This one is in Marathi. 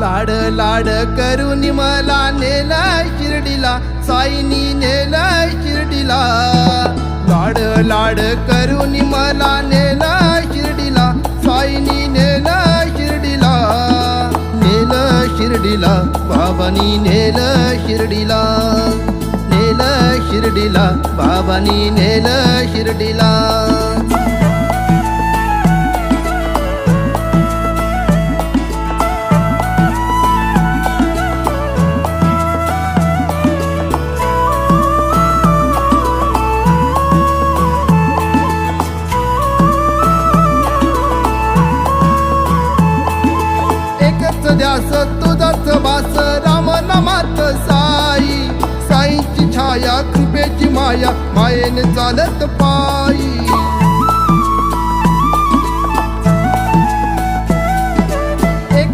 लाड लाड करून मला नेलं शिर्डीला, साईनी नेलं शिर्डीला. लाड लाड करून मला नेलं शिर्डीला, साईनी नेलं शिर्डीला. नेलं शिर्डीला, बाबांनी नेलं शिर्डीला. नेलं शिर्डीला, बाबांनी नेलं शिर्डीला. ध्यास तुझाच वास रामनामात साई. साईंची छाया कृपेची माया, मायेने चालत पायी.